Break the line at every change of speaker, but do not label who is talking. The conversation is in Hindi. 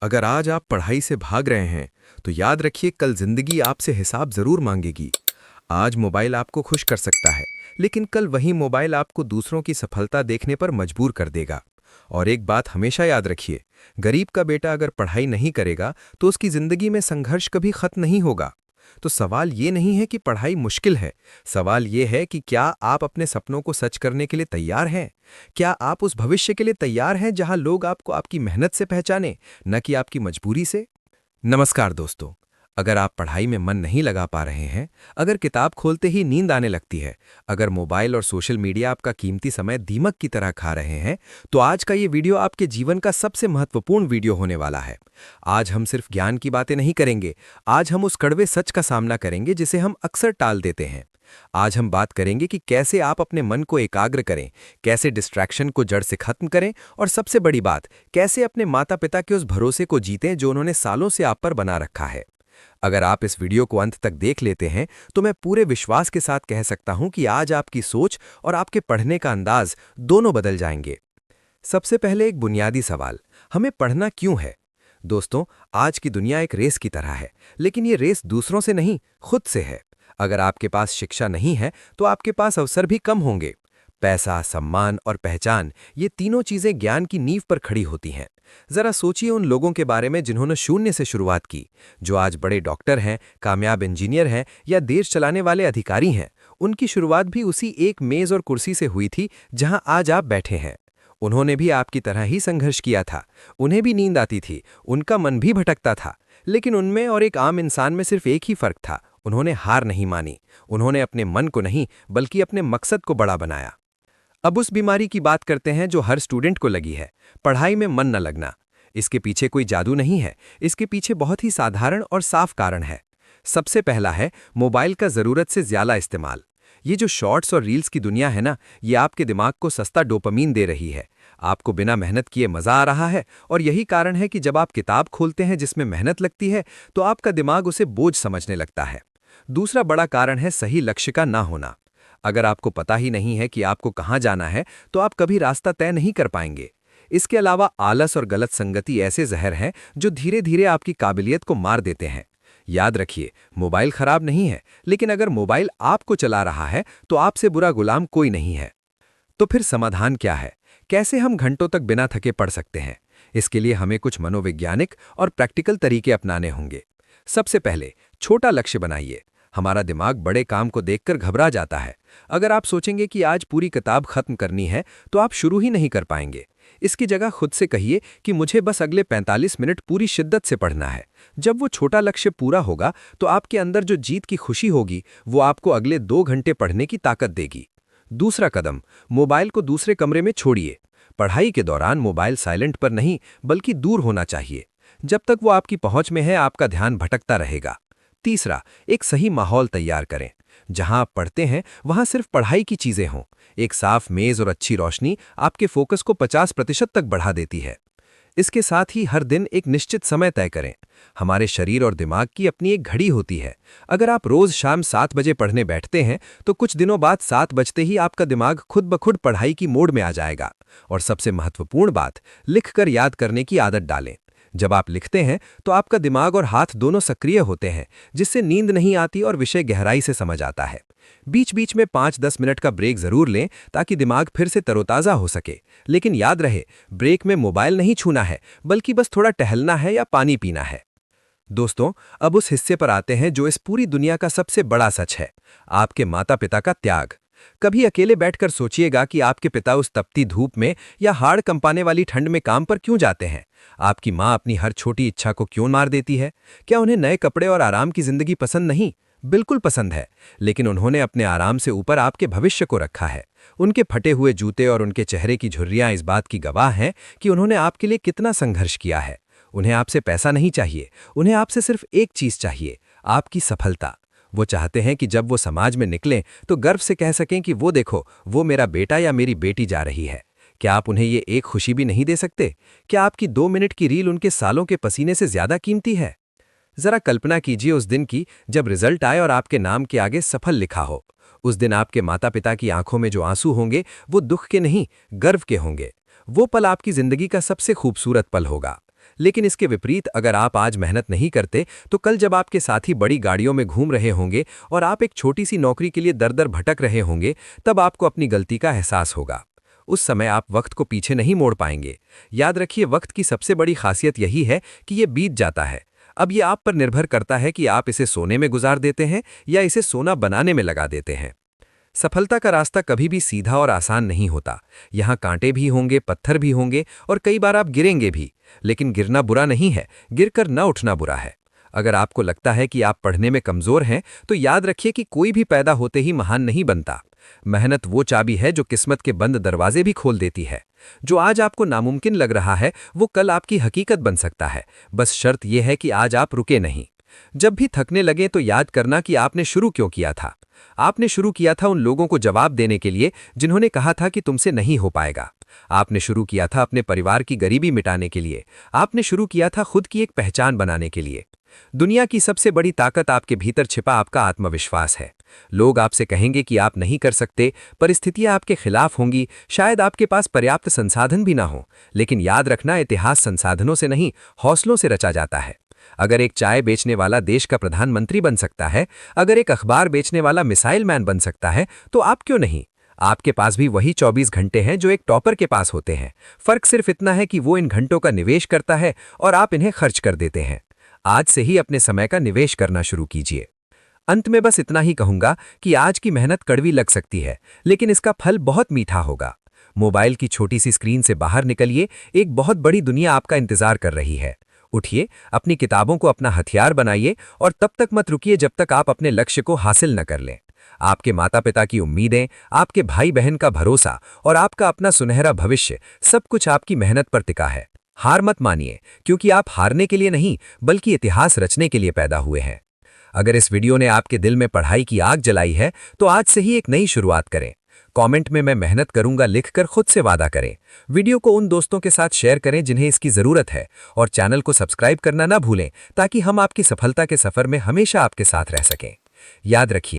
अगर आज आप पढ़ाई से भाग रहे हैं, तो याद रखिए कल जिंदगी आपसे हिसाब जरूर मांगेगी। आज मोबाइल आपको खुश कर सकता है, लेकिन कल वही मोबाइल आपको दूसरों की सफलता देखने पर मजबूर कर देगा। और एक बात हमेशा याद रखिए, गरीब का बेटा अगर पढ़ाई नहीं करेगा, तो उसकी जिंदगी में संघर्ष कभी खत्म नहीं होगा। तो सवाल ये नहीं है कि पढ़ाई मुश्किल है, सवाल ये है कि क्या आप अपने सपनों को सच करने के लिए तैयार हैं? क्या आप उस भविष्य के लिए तैयार हैं जहां लोग आपको आपकी मेहनत से पहचाने, न कि आपकी मजबूरी से? नमस्कार दोस्तों। अगर आप पढ़ाई में मन नहीं लगा पा रहे हैं, अगर किताब खोलते ही नींद आने लगती है, अगर मोबाइल और सोशल मीडिया आपका कीमती समय दीमक की तरह खा रहे हैं, तो आज का ये वीडियो आपके जीवन का सबसे महत्वपूर्ण वीडियो होने वाला है। आज हम सिर्फ ज्ञान की बातें नहीं करेंगे, आज हम उस कड़वे सच का सामना करेंगे जिसे हम अक्सर टाल देते हैं। आज हम बात करेंगे कि कैसे आप अपने मन को एकाग्र करें, कैसे डिस्ट्रैक्शन को जड़ से खत्म करें, और सबसे बड़ी बात, कैसे अपने माता पिता के उस भरोसे को जीतें जो उन्होंने सालों से आप पर बना रखा है। अगर आप इस वीडियो को अंत तक देख लेते हैं, तो मैं पूरे विश्वास के साथ कह सकता हूं कि आज आपकी सोच और आपके पढ़ने का अंदाज दोनों बदल जाएंगे। सबसे पहले एक बुनियादी सवाल, हमें पढ़ना क्यों है? दोस्तों, आज की दुनिया एक रेस की तरह है, लेकिन ये रेस दूसरों से नहीं, खुद से है। अगर आपके पास शिक्षा नहीं है, तो आपके पास अवसर भी कम होंगे। पैसा, सम्मान और पहचान, ये तीनों चीजें ज्ञान की नींव पर खड़ी होती हैं। जरा सोचिए उन लोगों के बारे में जिन्होंने शून्य से शुरुआत की, जो आज बड़े डॉक्टर हैं, कामयाब इंजीनियर हैं या देश चलाने वाले अधिकारी हैं। उनकी शुरुआत भी उसी एक मेज और कुर्सी से हुई थी जहां आज आप बैठे हैं। उन्होंने भी आपकी तरह ही संघर्ष किया था, उन्हें भी नींद आती थी, उनका मन भी भटकता था, लेकिन उनमें और एक आम इंसान में सिर्फ एक ही फर्क था, उन्होंने हार नहीं मानी। उन्होंने अपने मन को नहीं, बल्कि अपने मकसद को बड़ा बनाया। अब उस बीमारी की बात करते हैं जो हर स्टूडेंट को लगी है, पढ़ाई में मन न लगना। इसके पीछे कोई जादू नहीं है, इसके पीछे बहुत ही साधारण और साफ कारण है। सबसे पहला है मोबाइल का ज़रूरत से ज़्यादा इस्तेमाल। ये जो शॉर्ट्स और रील्स की दुनिया है ना, ये आपके दिमाग को सस्ता डोपामीन दे रही है। आपको बिना मेहनत किए मज़ा आ रहा है, और यही कारण है कि जब आप किताब खोलते हैं जिसमें मेहनत लगती है, तो आपका दिमाग उसे बोझ समझने लगता है। दूसरा बड़ा कारण है सही लक्ष्य का ना होना। अगर आपको पता ही नहीं है कि आपको कहाँ जाना है, तो आप कभी रास्ता तय नहीं कर पाएंगे। इसके अलावा आलस और गलत संगति ऐसे जहर हैं जो धीरे धीरे आपकी काबिलियत को मार देते हैं। याद रखिए, मोबाइल खराब नहीं है, लेकिन अगर मोबाइल आपको चला रहा है, तो आपसे बुरा गुलाम कोई नहीं है। तो फिर समाधान क्या है? कैसे हम घंटों तक बिना थके पढ़ सकते हैं? इसके लिए हमें कुछ मनोवैज्ञानिक और प्रैक्टिकल तरीके अपनाने होंगे। सबसे पहले छोटा लक्ष्य बनाइए। हमारा दिमाग बड़े काम को देखकर घबरा जाता है। अगर आप सोचेंगे कि आज पूरी किताब खत्म करनी है, तो आप शुरू ही नहीं कर पाएंगे। इसकी जगह खुद से कहिए कि मुझे बस अगले 45 मिनट पूरी शिद्दत से पढ़ना है। जब वो छोटा लक्ष्य पूरा होगा, तो आपके अंदर जो जीत की खुशी होगी, वो आपको अगले 2 घंटे पढ़ने की ताकत देगी। दूसरा कदम, मोबाइल को दूसरे कमरे में छोड़िए। पढ़ाई के दौरान मोबाइल साइलेंट पर नहीं, बल्कि दूर होना चाहिए। जब तक वो आपकी पहुंच में है, आपका ध्यान भटकता रहेगा। तीसरा, एक सही माहौल तैयार करें। जहां आप पढ़ते हैं, वहां सिर्फ पढ़ाई की चीजें हों। एक साफ मेज और अच्छी रोशनी आपके फोकस को 50% तक बढ़ा देती है। इसके साथ ही हर दिन एक निश्चित समय तय करें। हमारे शरीर और दिमाग की अपनी एक घड़ी होती है। अगर आप रोज शाम 7 बजे पढ़ने बैठते हैं, तो कुछ दिनों बाद 7 बजते ही आपका दिमाग खुद ब खुद पढ़ाई की मोड में आ जाएगा। और सबसे महत्वपूर्ण बात, लिखकर याद करने की आदत डालें। जब आप लिखते हैं, तो आपका दिमाग और हाथ दोनों सक्रिय होते हैं, जिससे नींद नहीं आती और विषय गहराई से समझ आता है। बीच बीच में 5-10 मिनट का ब्रेक जरूर लें, ताकि दिमाग फिर से तरोताजा हो सके। लेकिन याद रहे, ब्रेक में मोबाइल नहीं छूना है, बल्कि बस थोड़ा टहलना है या पानी पीना है। दोस्तों, अब उस हिस्से पर आते हैं जो इस पूरी दुनिया का सबसे बड़ा सच है, आपके माता पिता का त्याग। कभी अकेले बैठकर सोचिएगा कि आपके पिता उस तपती धूप में या हाड़ कंपाने वाली ठंड में काम पर क्यों जाते हैं। आपकी माँ अपनी हर छोटी इच्छा को क्यों मार देती है? क्या उन्हें नए कपड़े और आराम की जिंदगी पसंद नहीं? बिल्कुल पसंद है, लेकिन उन्होंने अपने आराम से ऊपर आपके भविष्य को रखा है। उनके फटे हुए जूते और उनके चेहरे की झुर्रियां इस बात की गवाह हैं कि उन्होंने आपके लिए कितना संघर्ष किया है। उन्हें आपसे पैसा नहीं चाहिए, उन्हें आपसे सिर्फ एक चीज चाहिए, आपकी सफलता। वो चाहते हैं कि जब वो समाज में निकलें, तो गर्व से कह सकें कि वो देखो, वो मेरा बेटा या मेरी बेटी जा रही है। क्या आप उन्हें ये एक खुशी भी नहीं दे सकते? क्या आपकी 2 मिनट की रील उनके सालों के पसीने से ज्यादा कीमती है? जरा कल्पना कीजिए उस दिन की, जब रिजल्ट आए और आपके नाम के आगे सफल लिखा हो। उस दिन आपके माता पिता की आंखों में जो आंसू होंगे, वो दुख के नहीं, गर्व के होंगे। वो पल आपकी जिंदगी का सबसे खूबसूरत पल होगा। लेकिन इसके विपरीत अगर आप आज मेहनत नहीं करते तो कल जब आपके साथी बड़ी गाड़ियों में घूम रहे होंगे और आप एक छोटी सी नौकरी के लिए दर-दर भटक रहे होंगे, तब आपको अपनी गलती का एहसास होगा। उस समय आप वक्त को पीछे नहीं मोड़ पाएंगे। याद रखिए, वक्त की सबसे बड़ी खासियत यही है कि ये बीत जाता है। अब ये आप पर निर्भर करता है कि आप इसे सोने में गुजार देते हैं या इसे सोना बनाने में लगा देते हैं। सफलता का रास्ता कभी भी सीधा और आसान नहीं होता। यहाँ कांटे भी होंगे, पत्थर भी होंगे और कई बार आप गिरेंगे भी। लेकिन गिरना बुरा नहीं है, गिरकर न उठना बुरा है। अगर आपको लगता है कि आप पढ़ने में कमजोर हैं, तो याद रखिए कि कोई भी पैदा होते ही महान नहीं बनता। मेहनत वो चाबी है जो किस्मत के बंद दरवाजे भी खोल देती है। जो आज आपको नामुमकिन लग रहा है, वो कल आपकी हकीकत बन सकता है। बस शर्त यह है कि आज आप रुके नहीं। जब भी थकने लगे तो याद करना कि आपने शुरू क्यों किया था। आपने शुरू किया था उन लोगों को जवाब देने के लिए जिन्होंने कहा था कि तुमसे नहीं हो पाएगा। आपने शुरू किया था अपने परिवार की गरीबी मिटाने के लिए। आपने शुरू किया था खुद की एक पहचान बनाने के लिए। दुनिया की सबसे बड़ी ताकत आपके भीतर छिपा आपका आत्मविश्वास है। लोग आपसे कहेंगे कि आप नहीं कर सकते, परिस्थितियां आपके खिलाफ होंगी, शायद आपके पास पर्याप्त संसाधन भी ना हो। लेकिन याद रखना, इतिहास संसाधनों से नहीं, हौसलों से रचा जाता है। अगर एक चाय बेचने वाला देश का प्रधानमंत्री बन सकता है, अगर एक अखबार बेचने वाला मिसाइल मैन बन सकता है, तो आप क्यों नहीं। आपके पास भी वही 24 घंटे हैं जो एक टॉपर के पास होते हैं। फर्क सिर्फ इतना है कि वो इन घंटों का निवेश करता है और आप इन्हें खर्च कर देते हैं। आज से ही अपने समय का निवेश करना शुरू कीजिए। अंत में बस इतना ही कहूंगा कि आज की मेहनत कड़वी लग सकती है, लेकिन इसका फल बहुत मीठा होगा। मोबाइल की छोटी सी स्क्रीन से बाहर निकलिए, एक बहुत बड़ी दुनिया आपका इंतजार कर रही है। उठिए, अपनी किताबों को अपना हथियार बनाइए और तब तक मत रुकिए जब तक आप अपने लक्ष्य को हासिल न कर लें। आपके माता पिता की उम्मीदें, आपके भाई बहन का भरोसा और आपका अपना सुनहरा भविष्य, सब कुछ आपकी मेहनत पर टिका है। हार मत मानिए, क्योंकि आप हारने के लिए नहीं बल्कि इतिहास रचने के लिए पैदा हुए हैं। अगर इस वीडियो ने आपके दिल में पढ़ाई की आग जलाई है, तो आज से ही एक नई शुरुआत करें। कमेंट में मैं मेहनत करूंगा लिखकर खुद से वादा करें। वीडियो को उन दोस्तों के साथ शेयर करें जिन्हें इसकी जरूरत है, और चैनल को सब्सक्राइब करना ना भूलें ताकि हम आपकी सफलता के सफर में हमेशा आपके साथ रह सकें। याद रखिए,